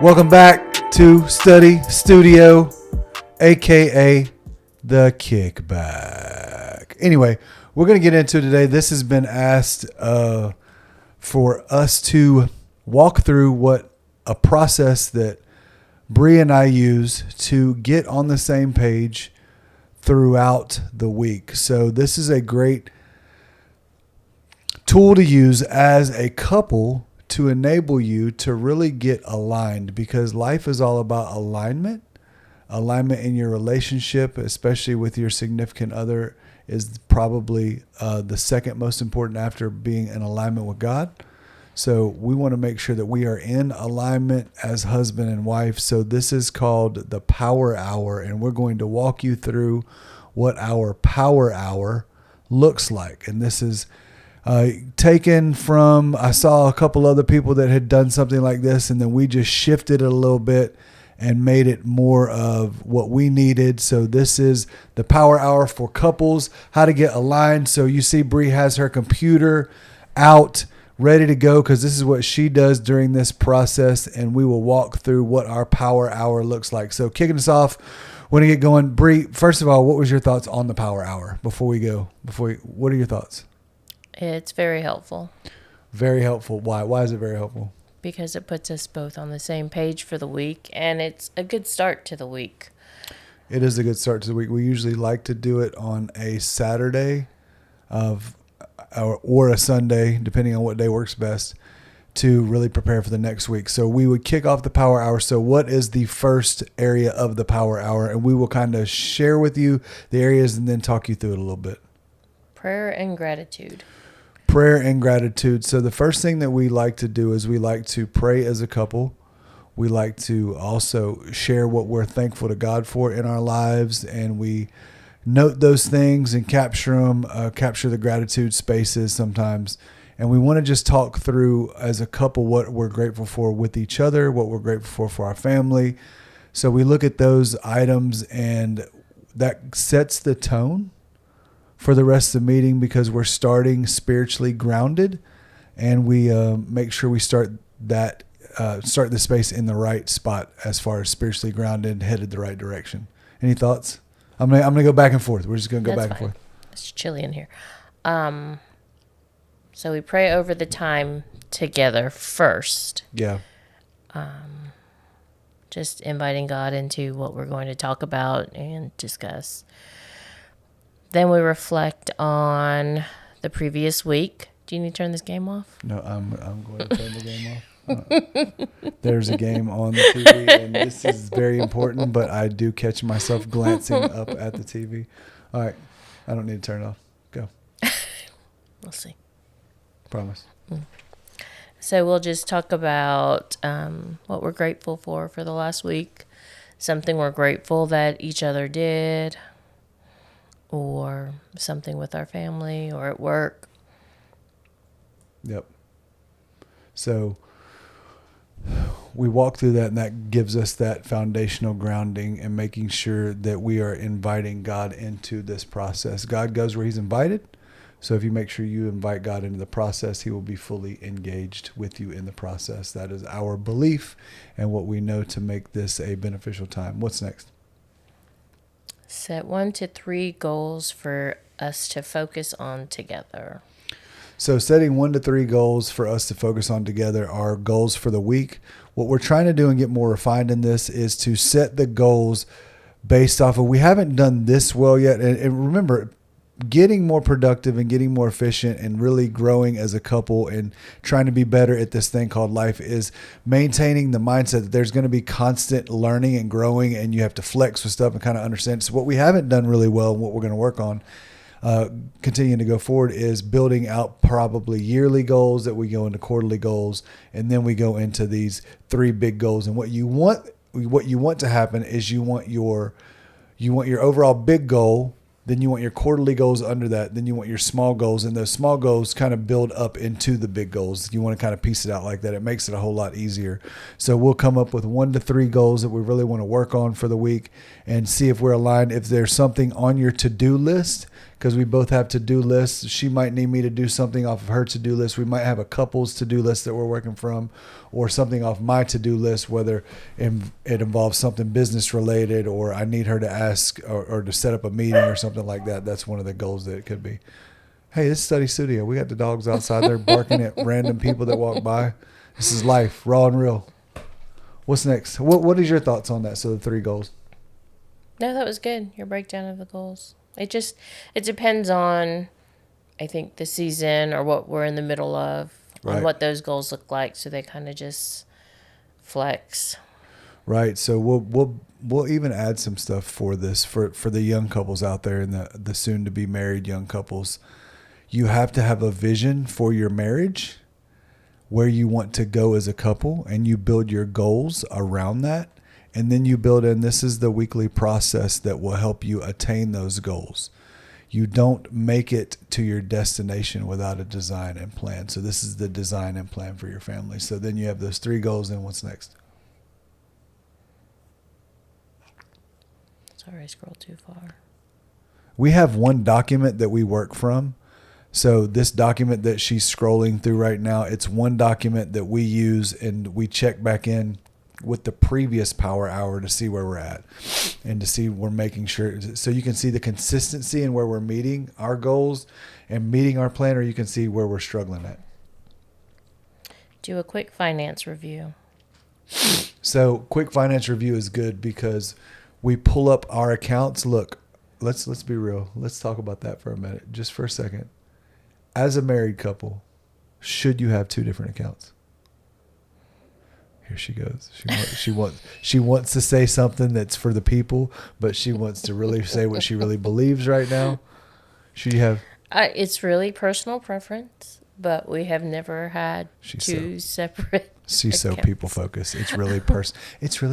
Welcome back to Study Studio, aka The Kickback. Anyway, we're going to get into it today. This has been asked for us to walk through what a process that Bree and I use to get on the same page throughout the week. So this is a great tool to use as a couple to enable you to really get aligned, because life is all about alignment. Alignment in your relationship, especially with your significant other, is probably the second most important after being in alignment with God. So we want to make sure that we are in alignment as husband and wife. So this is called the Power Hour, and we're going to walk you through what our Power Hour looks like. And this is taken from, I saw a couple other people that had done something like this, and then we just shifted it a little bit and made it more of what we needed. So this is the Power Hour for couples, how to get aligned. So you see Bree has her computer out, ready to go, because this is what she does during this process, and we will walk through what our Power Hour looks like. So kicking us off, we're going to get going. Bree, first of all, what was your thoughts on the Power Hour before we go? What are your thoughts? It's very helpful. Very helpful. Why? Why is it very helpful? Because it puts us both on the same page for the week, and it's a good start to the week. It is a good start to the week. We usually like to do it on a Saturday or a Sunday, depending on what day works best, to really prepare for the next week. So we would kick off the Power Hour. So what is the first area of the Power Hour? And we will kind of share with you the areas and then talk you through it a little bit. Prayer and gratitude. Prayer and gratitude. So the first thing that we like to do is we like to pray as a couple. We like to also share what we're thankful to God for in our lives, and we note those things and capture them, capture the gratitude spaces sometimes. And we want to just talk through as a couple what we're grateful for with each other, what we're grateful for our family. So we look at those items, and that sets the tone for the rest of the meeting, because we're starting spiritually grounded, and we make sure we start the space in the right spot as far as spiritually grounded, headed the right direction. Any thoughts? I'm gonna go back and forth. We're just gonna go back and forth. It's chilly in here. So we pray over the time together first. Yeah. Just inviting God into what we're going to talk about and discuss. Then we reflect on the previous week. Do you need to turn this game off? No, I'm going to turn the game off. There's a game on the TV, and this is very important, but I do catch myself glancing up at the TV. All right. I don't need to turn it off. Go. We'll see. Promise. So we'll just talk about what we're grateful for the last week, something we're grateful that each other did, or something with our family or at work. Yep. So we walk through that, and that gives us that foundational grounding and making sure that we are inviting God into this process. God goes where he's invited. So if you make sure you invite God into the process, he will be fully engaged with you in the process. That is our belief and what we know to make this a beneficial time. What's next? Set 1 to 3 goals for us to focus on together. So setting 1 to 3 goals for us to focus on together are goals for the week. What we're trying to do and get more refined in this is to set the goals based off of, we haven't done this well yet. And remember, getting more productive and getting more efficient and really growing as a couple and trying to be better at this thing called life is maintaining the mindset that there's going to be constant learning and growing, and you have to flex with stuff and kind of understand. So what we haven't done really well and what we're going to work on continuing to go forward is building out probably yearly goals that we go into quarterly goals, and then we go into these 3 big goals. And what you want to happen is you want your overall big goal Then you want your quarterly goals under that. Then you want your small goals, and those small goals kind of build up into the big goals. You want to kind of piece it out like that. It makes it a whole lot easier. So we'll come up with 1 to 3 goals that we really want to work on for the week and see if we're aligned. If there's something on your to-do list, because we both have to-do lists. She might need me to do something off of her to-do list. We might have a couple's to-do list that we're working from, or something off my to-do list, whether it involves something business related, or I need her to ask or to set up a meeting or something like that. That's one of the goals that it could be. Hey, this is Study Studio. We got the dogs outside there barking at random people that walk by. This is life, raw and real. What's next? What is your thoughts on that? So the 3 goals. No, that was good. Your breakdown of the goals. It depends on, I think, the season or what we're in the middle of, Right. and what those goals look like. So they kind of just flex. Right. So we'll even add some stuff for this for the young couples out there and the soon to be married young couples. You have to have a vision for your marriage, where you want to go as a couple, and you build your goals around that. And then you build in, this is the weekly process that will help you attain those goals. You don't make it to your destination without a design and plan. So this is the design and plan for your family. So then you have those 3 goals, and what's next? Sorry, I scrolled too far. We have one document that we work from. So this document that she's scrolling through right now, it's one document that we use, and we check back in with the previous power hour to see where we're at and to see we're making sure. So you can see the consistency in where we're meeting our goals and meeting our plan, or you can see where we're struggling at. Do a quick finance review. So quick finance review is good because we pull up our accounts. Look, let's be real. Let's talk about that for a minute, just for a second. As a married couple, should you have 2 different accounts? Here she goes. She wants to say something that's for the people, but she wants to really say what she really believes right now. Should you have? It's really personal preference, but we have never had separate. She's so accounts. people focused. It's really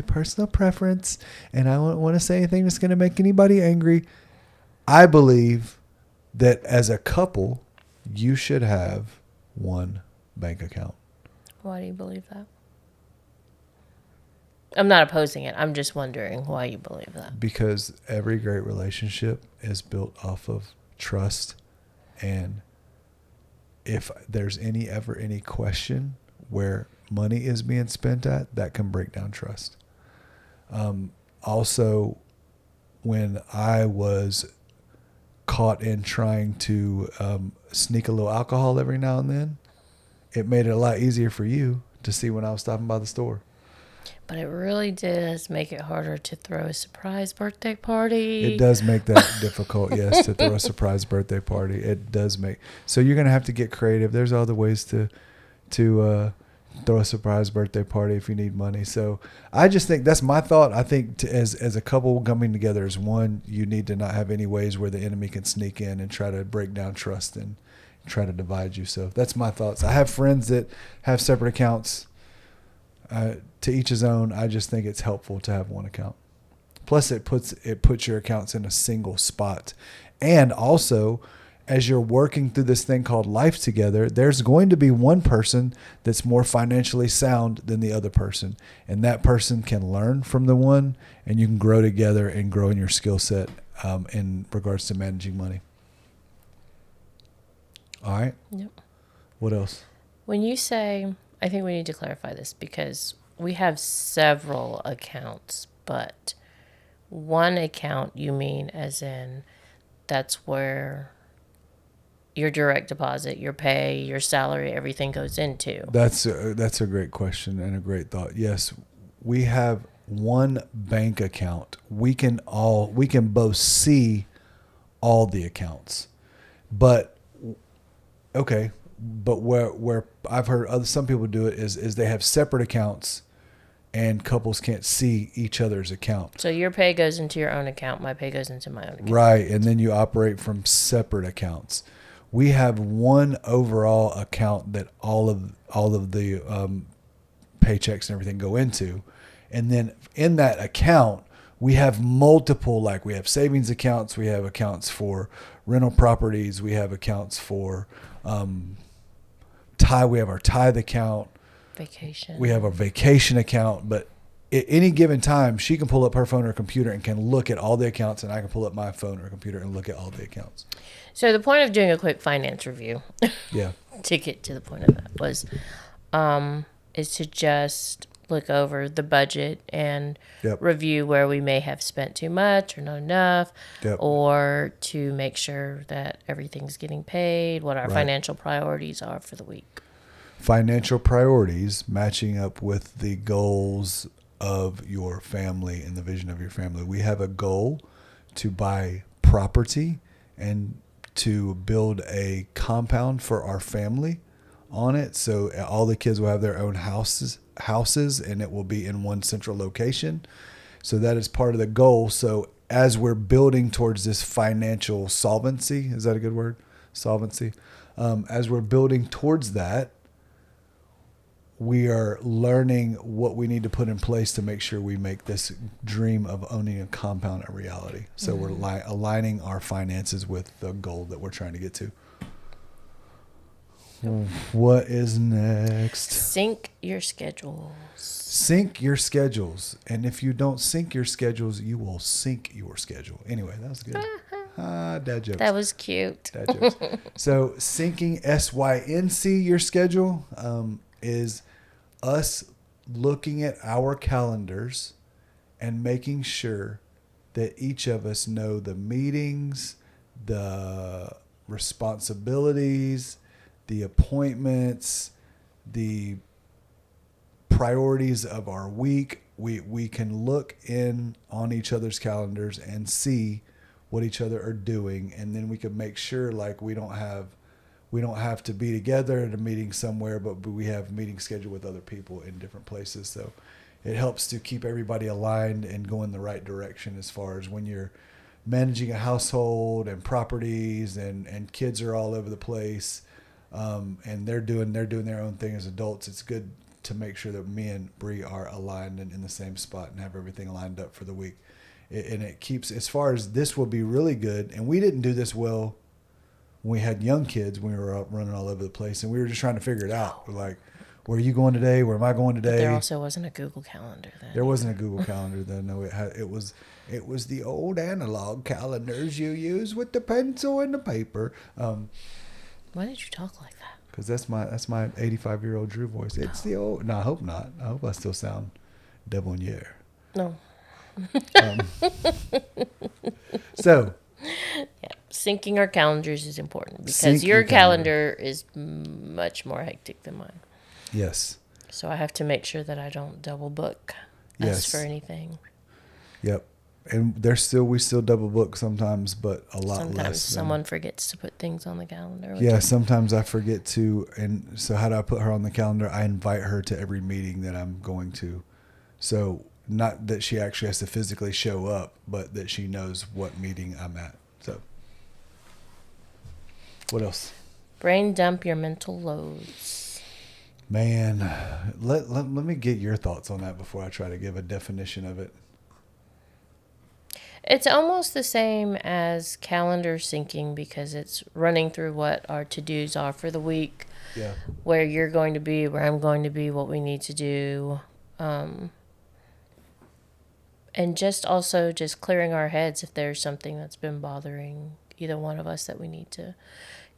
personal preference, and I don't want to say anything that's going to make anybody angry. I believe that as a couple, you should have 1 bank account. Why do you believe that? I'm not opposing it. I'm just wondering why you believe that. Because every great relationship is built off of trust. And if there's ever any question where money is being spent at, that can break down trust. Also, when I was caught in trying to sneak a little alcohol every now and then, it made it a lot easier for you to see when I was stopping by the store. But it really does make it harder to throw a surprise birthday party. It does make that difficult, yes, to throw a surprise birthday party. It does make. So you're going to have to get creative. There's other ways to throw a surprise birthday party if you need money. So I just think that's my thought. I think as a couple coming together as one, you need to not have any ways where the enemy can sneak in and try to break down trust and try to divide you. So that's my thoughts. I have friends that have separate accounts. To each his own. I just think it's helpful to have 1 account. Plus, it puts your accounts in a single spot. And also, as you're working through this thing called life together, there's going to be one person that's more financially sound than the other person. And that person can learn from the one, and you can grow together and grow in your skill set in regards to managing money. All right? Yep. What else? When you say, I think we need to clarify this because we have several accounts, but 1 account you mean as in that's where your direct deposit, your pay, your salary, everything goes into? That's a great question and a great thought. Yes, we have 1 bank account. We can both see all the accounts, but okay. But where I've heard some people do it is they have separate accounts, and couples can't see each other's account. So your pay goes into your own account, my pay goes into my own account. Right, and then you operate from separate accounts. We have 1 overall account that all of the paychecks and everything go into, and then in that account we have multiple, like we have savings accounts, we have accounts for rental properties, we have accounts for we have our tithe account, Vacation. we have a vacation account, but at any given time, she can pull up her phone or computer and can look at all the accounts, and I can pull up my phone or computer and look at all the accounts. So the point of doing a quick finance review, Yeah. to get to the point of that, was is to just look over the budget and Yep. review where we may have spent too much or not enough, Yep. or to make sure that everything's getting paid, what our Right. financial priorities are for the week. Financial priorities matching up with the goals of your family and the vision of your family. We have a goal to buy property and to build a compound for our family on it. So all the kids will have their own houses, and it will be in one central location. So that is part of the goal. So as we're building towards this financial solvency, is that a good word? Solvency. As we're building towards that, we are learning what we need to put in place to make sure we make this dream of owning a compound a reality. So we're aligning our finances with the goal that we're trying to get to. What is next? Sync your schedules. Sync your schedules. And if you don't sync your schedules, you will sink your schedule. Anyway, that was good. Dad jokes. That was cute. Dad jokes. So syncing, S-Y-N-C, your schedule is us looking at our calendars and making sure that each of us know the meetings, the responsibilities, the appointments, the priorities of our week. We can look in on each other's calendars and see what each other are doing, and then we can make sure like we don't have to be together at a meeting somewhere, but we have meetings scheduled with other people in different places. So it helps to keep everybody aligned and go in the right direction as far as when you're managing a household and properties and kids are all over the place, and they're doing their own thing as adults. It's good to make sure that me and Bree are aligned and in the same spot and have everything lined up for the week. And it keeps, as far as this will be really good, and we didn't do this well when we had young kids, when we were out running all over the place, and we were just trying to figure it out. We're like, where are you going today? Where am I going today? But there also wasn't a Google Calendar then. There wasn't a Google Calendar then. No, it was the old analog calendars you use with the pencil and the paper. Why did you talk like that? Because that's my 85-year-old Drew voice. It's the old. No, I hope not. I hope I still sound debonair. No. So. Yeah, syncing our calendars is important because your calendar is much more hectic than mine. Yes. So I have to make sure that I don't double book us for anything. Yep. And we still double book sometimes, but a lot less. Sometimes someone forgets to put things on the calendar. Yeah, sometimes I forget to. And so how do I put her on the calendar? I invite her to every meeting that I'm going to. So not that she actually has to physically show up, but that she knows what meeting I'm at. So what else? Brain dump your mental loads. Man, let me get your thoughts on that before I try to give a definition of it. It's almost the same as calendar syncing because it's running through what our to-dos are for the week. Yeah. Where you're going to be, where I'm going to be, what we need to do. And just clearing our heads if there's something that's been bothering either one of us that we need to,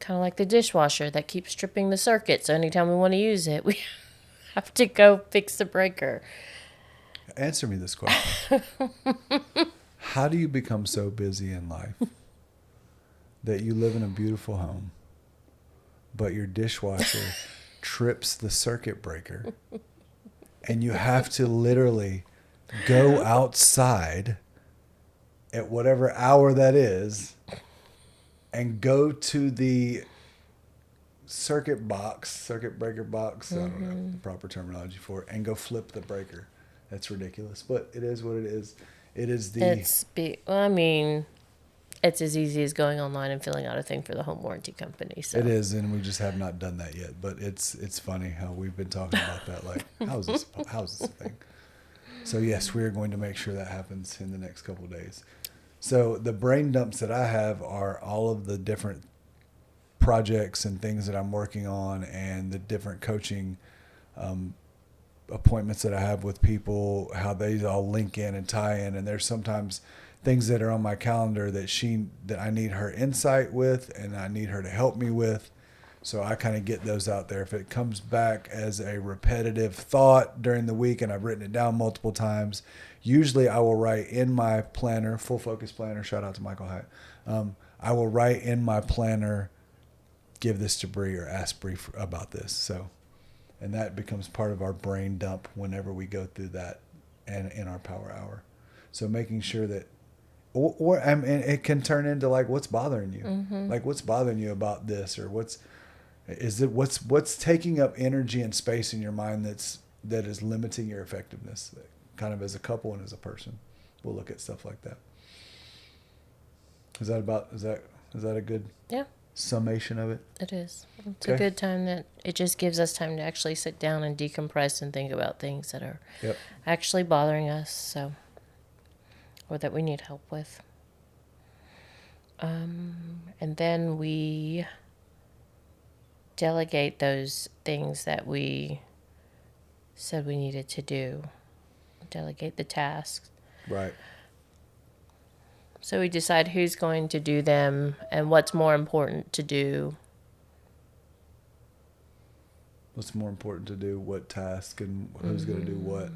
kind of like the dishwasher that keeps tripping the circuit. So anytime we want to use it, we have to go fix the breaker. Answer me this question. How do you become so busy in life that you live in a beautiful home, but your dishwasher trips the circuit breaker and you have to literally go outside at whatever hour that is and go to the circuit breaker box, I don't know the proper terminology for it, and go flip the breaker? That's ridiculous, but it is what it is. It is it's as easy as going online and filling out a thing for the home warranty company. So. It is, and we just have not done that yet. But it's funny how we've been talking about that. Like, how's this a thing? So yes, we are going to make sure that happens in the next couple of days. So the brain dumps that I have are all of the different projects and things that I'm working on, and the different coaching appointments that I have with people, how they all link in and tie in. And there's sometimes things that are on my calendar that I need her insight with, and I need her to help me with. So I kind of get those out there. If it comes back as a repetitive thought during the week and I've written it down multiple times, usually I will write in my planner, full focus planner, shout out to Michael Hyatt. I will write in my planner, give this to Bree or ask Bree about this. So, and that becomes part of our brain dump whenever we go through that and in our power hour. So making sure that, or I mean, it can turn into like, what's bothering you? Mm-hmm. Like, what's bothering you about this, or what's taking up energy and space in your mind that is limiting your effectiveness, kind of as a couple and as a person. We'll look at stuff like that. Is that a good Yeah, summation of it? it is. It's Okay. a good time that it just gives us time to actually sit down and decompress and think about things that are Yep. actually bothering us, so, or that we need help with. And then we delegate those things that we said we needed to do. Delegate the tasks. Right. So we decide who's going to do them and what's more important to do. What's more important to do, what task, and who's going to do what.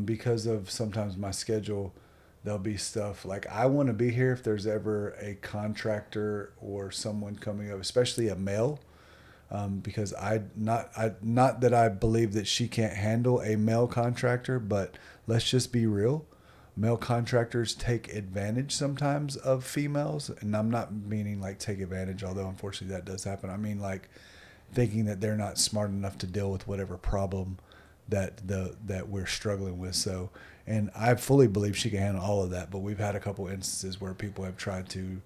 Because of sometimes my schedule, there'll be stuff like I want to be here if there's ever a contractor or someone coming up, especially a male. Because not that I believe that she can't handle a male contractor, but let's just be real. Male contractors take advantage sometimes of females, and I'm not meaning like take advantage, although unfortunately that does happen. I mean like thinking that they're not smart enough to deal with whatever problem that we're struggling with. So, and I fully believe she can handle all of that, but we've had a couple instances where people have tried to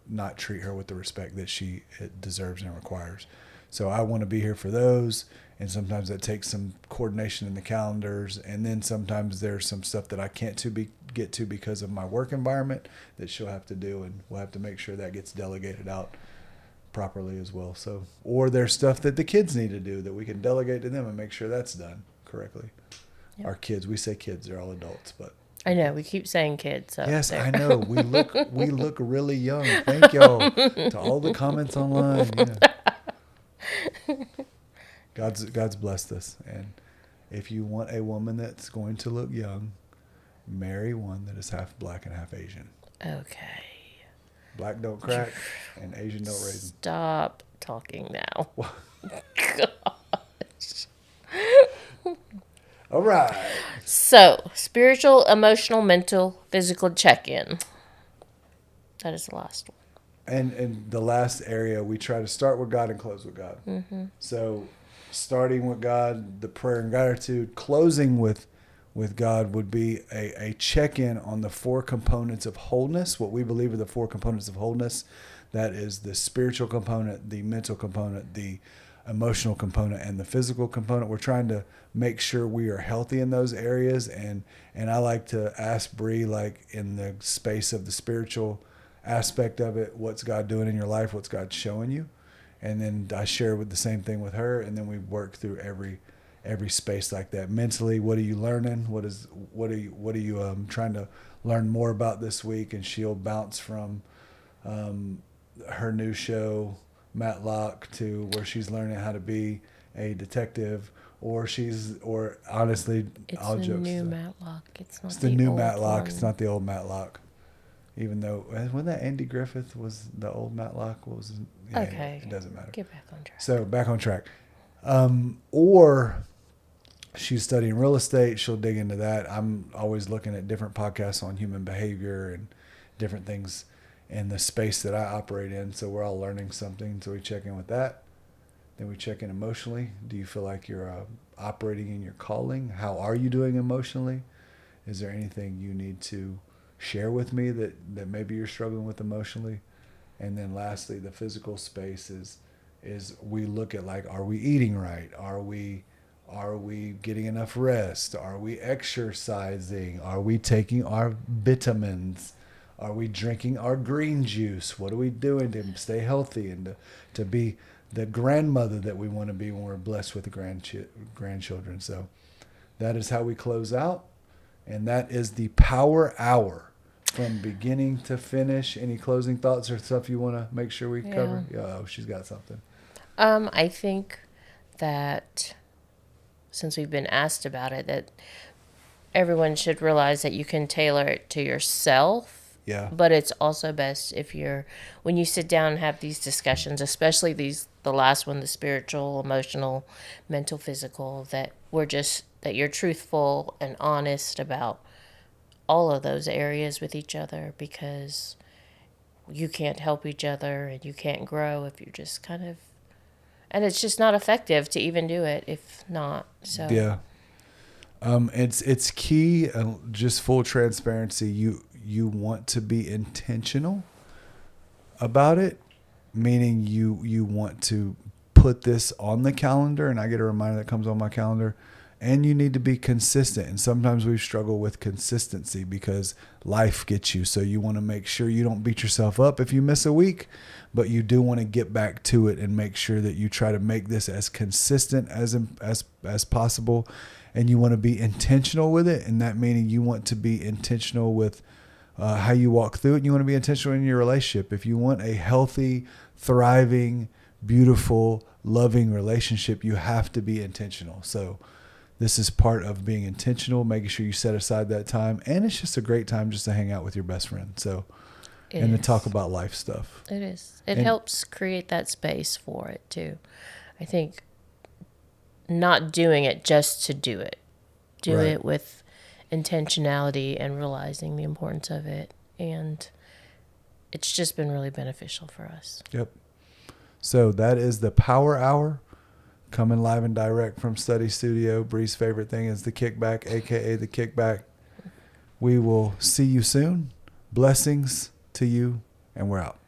not treat her with the respect that she deserves and requires. So I want to be here for those, and sometimes that takes some coordination in the calendars, and then sometimes there's some stuff that I can't get to because of my work environment that she'll have to do, and we'll have to make sure that gets delegated out properly as well. So, or there's stuff that the kids need to do that we can delegate to them and make sure that's done correctly. Yep. Our kids, we say kids, they're all adults, but I know we keep saying kids. So yes, I know. We look really young. Thank y'all to all the comments online. Yeah. God's blessed us, and if you want a woman that's going to look young, marry one that is half black and half Asian. Okay. Black don't crack, and Asian don't raisin. Stop talking now. Gosh. All right. So, spiritual, emotional, mental, physical check-in. That is the last one. And the last area, we try to start with God and close with God. Mm-hmm. So starting with God, the prayer and gratitude, closing with God would be a check-in on the four components of wholeness, what we believe are the four components of wholeness. That is the spiritual component, the mental component, the emotional component, and the physical component. We're trying to make sure we are healthy in those areas. And I like to ask Bree, like in the space of the spiritual aspect of it, what's God doing in your life? What's God showing you? And then I share with the same thing with her. And then we work through every space like that. Mentally, what are you learning? What are you trying to learn more about this week? And she'll bounce from her new show, Matlock, to where she's learning how to be a detective, or honestly, it's all the jokes. New Matlock. It's not It's the new old Matlock. one. It's not the old Matlock. Even though when that Andy Griffith was the old Matlock, what was his, yeah, Okay. it doesn't matter. Get back on track. So back on track. Or she's studying real estate. She'll dig into that. I'm always looking at different podcasts on human behavior and different things in the space that I operate in. So we're all learning something. So we check in with that. Then we check in emotionally. Do you feel like you're operating in your calling? How are you doing emotionally? Is there anything you need to share with me that maybe you're struggling with emotionally? And then lastly, the physical space is we look at like, are we eating right? Are we Are we getting enough rest? Are we exercising? Are we taking our vitamins? Are we drinking our green juice? What are we doing to stay healthy and to be the grandmother that we want to be when we're blessed with the grandchildren? So that is how we close out. And that is the Power Hour from beginning to finish. Any closing thoughts or stuff you want to make sure we cover? Yeah, oh, she's got something. I think that since we've been asked about it, that everyone should realize that you can tailor it to yourself. Yeah. But it's also best if when you sit down and have these discussions, especially the last one, the spiritual, emotional, mental, physical, that you're truthful and honest about all of those areas with each other, because you can't help each other and you can't grow if you're just and it's just not effective to even do it if not. So Yeah. It's key. Just full transparency. You want to be intentional about it, meaning you want to put this on the calendar, and I get a reminder that comes on my calendar. And you need to be consistent. And sometimes we struggle with consistency because life gets you. So you want to make sure you don't beat yourself up if you miss a week, but you do want to get back to it and make sure that you try to make this as consistent as possible. And you want to be intentional with it. And that meaning you want to be intentional with how you walk through it. And you want to be intentional in your relationship. If you want a healthy, thriving, beautiful, loving relationship, you have to be intentional. So this is part of being intentional, making sure you set aside that time. And it's just a great time just to hang out with your best friend. So, to talk about life stuff. It is. It helps create that space for it too. I think not doing it just to do it. Do Right. it with intentionality and realizing the importance of it. And it's just been really beneficial for us. Yep. So that is the Power Hour. Coming live and direct from Study Studio. Bree's favorite thing is the kickback, a.k.a. the kickback. We will see you soon. Blessings to you, and we're out.